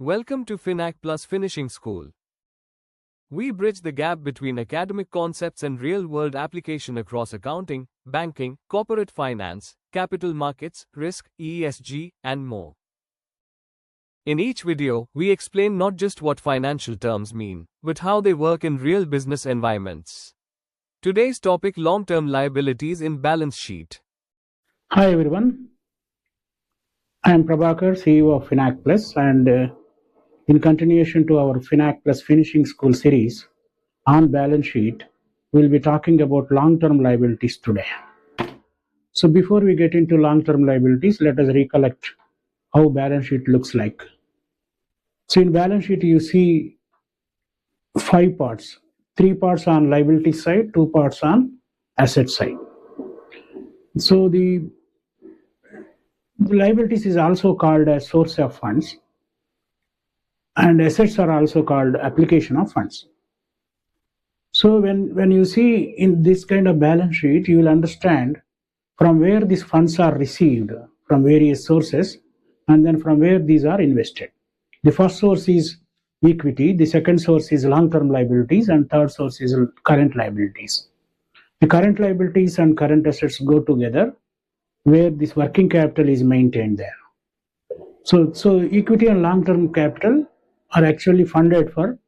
Welcome to FinAc Plus Finishing School. We bridge the gap between academic concepts and real-world application across accounting, banking, corporate finance, capital markets, risk, ESG, and more. In each video, we explain not just what financial terms mean, but how they work in real business environments. Today's topic: long-term liabilities in balance sheet. Hi everyone, I am Prabhakar, CEO of FinAc Plus, and in continuation to our FinAc Plus Finishing School series on balance sheet, we'll be talking about long-term liabilities today. So before we get into long-term liabilities, let us recollect how balance sheet looks like. So in balance sheet, you see 5 parts, 3 parts on liability side, 2 parts on asset side. So the liabilities is also called as source of funds, and assets are also called application of funds. So when you see in this kind of balance sheet, you will understand from where these funds are received from various sources, and then from where these are invested. The first source is equity, the second source is long-term liabilities, and third source is current liabilities. The current liabilities and current assets go together where this working capital is maintained there. So equity and long-term capital are actually funded for,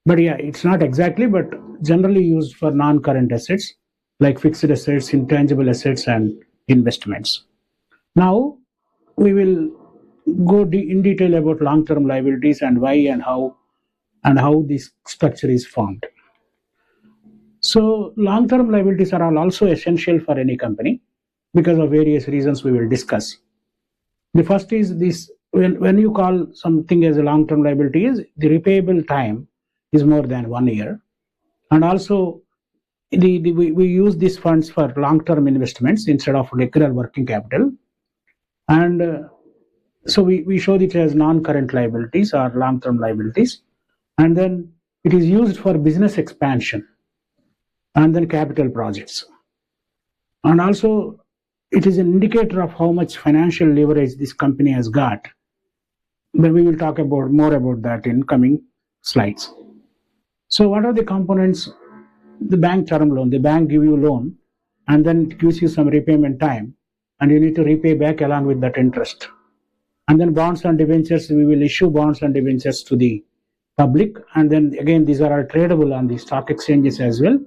but yeah, it's not exactly, but generally used for non-current assets like fixed assets, intangible assets, and investments. Now we will go in detail about long-term liabilities and why and how this structure is formed. So long-term liabilities are also essential for any company because of various reasons we will discuss. The first is this: when you call something as a long-term liability, is the repayable time is more than 1 year, and also we use these funds for long-term investments instead of regular working capital, and so we show it as non-current liabilities or long-term liabilities, and then it is used for business expansion and then capital projects, and also it is an indicator of how much financial leverage this company has got. But we will talk about more about that in coming slides. So what are the components? The bank term loan. The bank give you loan, and then it gives you some repayment time, and you need to repay back along with that interest. And then bonds and debentures, we will issue bonds and debentures to the public, and then again these are all tradable on the stock exchanges as well,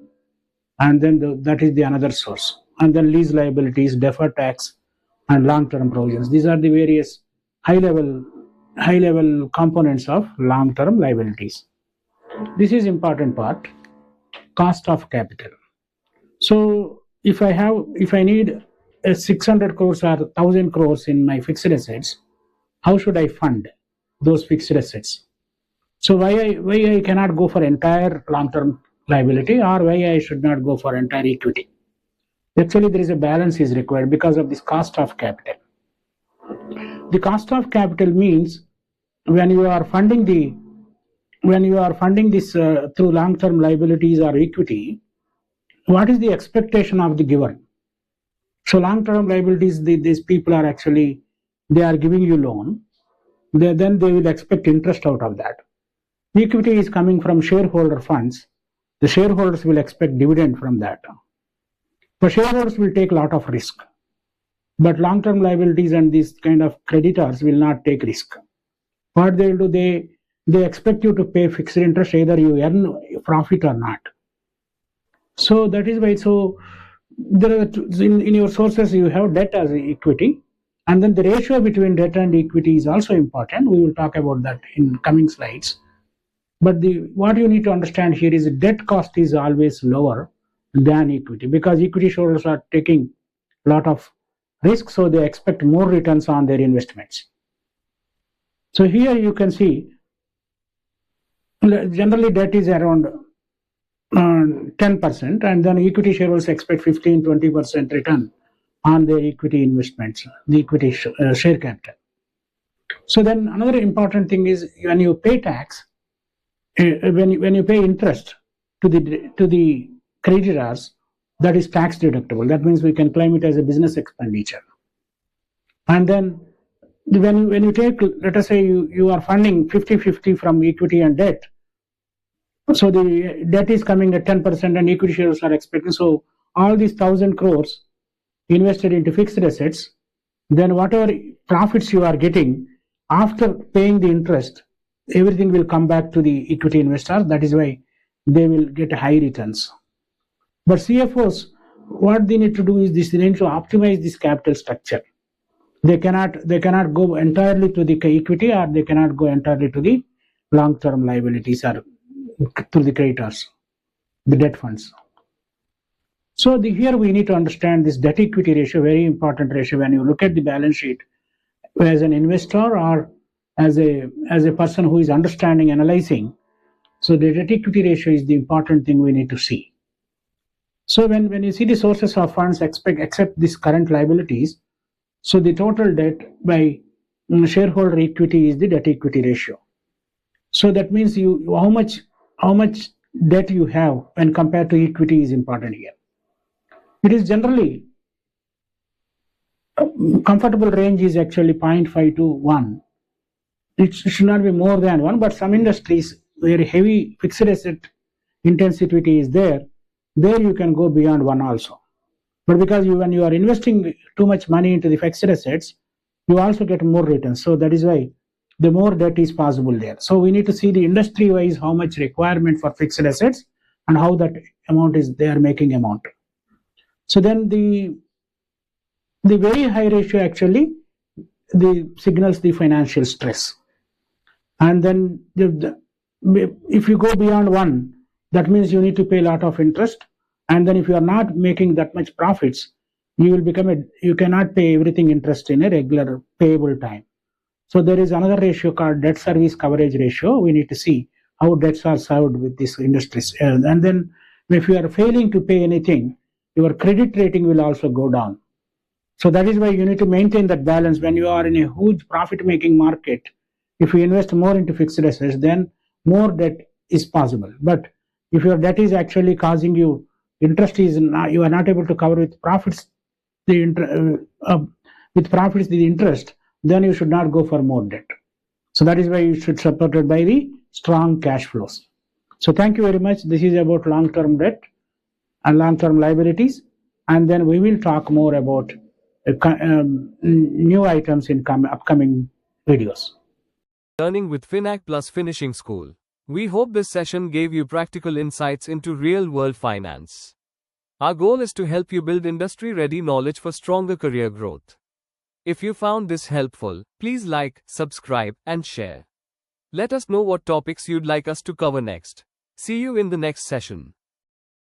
and then that is the another source. And then lease liabilities, deferred tax, and long-term provisions. These are the various high-level components of long-term liabilities. This is important part: cost of capital. So if I need 600 crores or 1000 crores in my fixed assets, how should I fund those fixed assets? So why I cannot go for entire long-term liability, or why I should not go for entire equity? Actually, there is a balance is required because of this cost of capital. The cost of capital means when you are funding this through long-term liabilities or equity, what is the expectation of the giver? So long-term liabilities, these people are actually, they are giving you loan, then they will expect interest out of that. Equity is coming from shareholder funds. The shareholders will expect dividend from that. The shareholders will take a lot of risk, but long-term liabilities and these kind of creditors will not take risk. What they will do, they expect you to pay fixed interest either you earn profit or not. So that is why. So there are in your sources you have debt as equity, and then the ratio between debt and equity is also important. We will talk about that in coming slides. But what you need to understand here is debt cost is always lower than equity, because equity shareholders are taking a lot of risk, so they expect more returns on their investments. So here you can see generally debt is around 10%, and then equity shareholders expect 15-20% return on their equity investments, the equity share capital. So then another important thing is when you pay tax, when you pay interest to the creditors, that is tax deductible. That means we can claim it as a business expenditure. And then when you take, let us say you are funding 50-50 from equity and debt, so the debt is coming at 10% and equity shares are expected. So all these 1,000 crores invested into fixed assets, then whatever profits you are getting after paying the interest, everything will come back to the equity investors. That is why they will get high returns. But CFOs, what they need to do is this: they need to optimize this capital structure. They cannot go entirely to the equity, or they cannot go entirely to the long-term liabilities or to the creditors, the debt funds. So here we need to understand this debt equity ratio, very important ratio when you look at the balance sheet as an investor or as a person who is understanding, analyzing. So the debt equity ratio is the important thing we need to see. So when you see the sources of funds except this current liabilities, so the total debt by shareholder equity is the debt equity ratio. So that means how much debt you have when compared to equity is important here. It is generally comfortable range is actually 0.5 to 1. It should not be more than 1, but some industries where heavy fixed asset intensity is there you can go beyond 1 also. But because when you are investing too much money into the fixed assets, you also get more returns. So that is why the more debt is possible there. So we need to see the industry wise how much requirement for fixed assets and how that amount is they are making amount. So then the very high ratio actually signals the financial stress. And then if you go beyond 1, that means you need to pay a lot of interest. And then if you are not making that much profits, you cannot pay everything interest in a regular payable time. So there is another ratio called debt service coverage ratio. We need to see how debts are served with these industries. And then if you are failing to pay anything, your credit rating will also go down. So that is why you need to maintain that balance. When you are in a huge profit-making market, if you invest more into fixed assets, then more debt is possible. But if your debt is actually causing you interest you are not able to cover with profits the interest, then you should not go for more debt. So that is why you should support it by the strong cash flows. So thank you very much. This is about long-term debt and long-term liabilities, and then we will talk more about new items in upcoming videos. Learning with Finac plus Finishing School. We hope this session gave you practical insights into real-world finance. Our goal is to help you build industry-ready knowledge for stronger career growth. If you found this helpful, please like, subscribe, and share. Let us know what topics you'd like us to cover next. See you in the next session.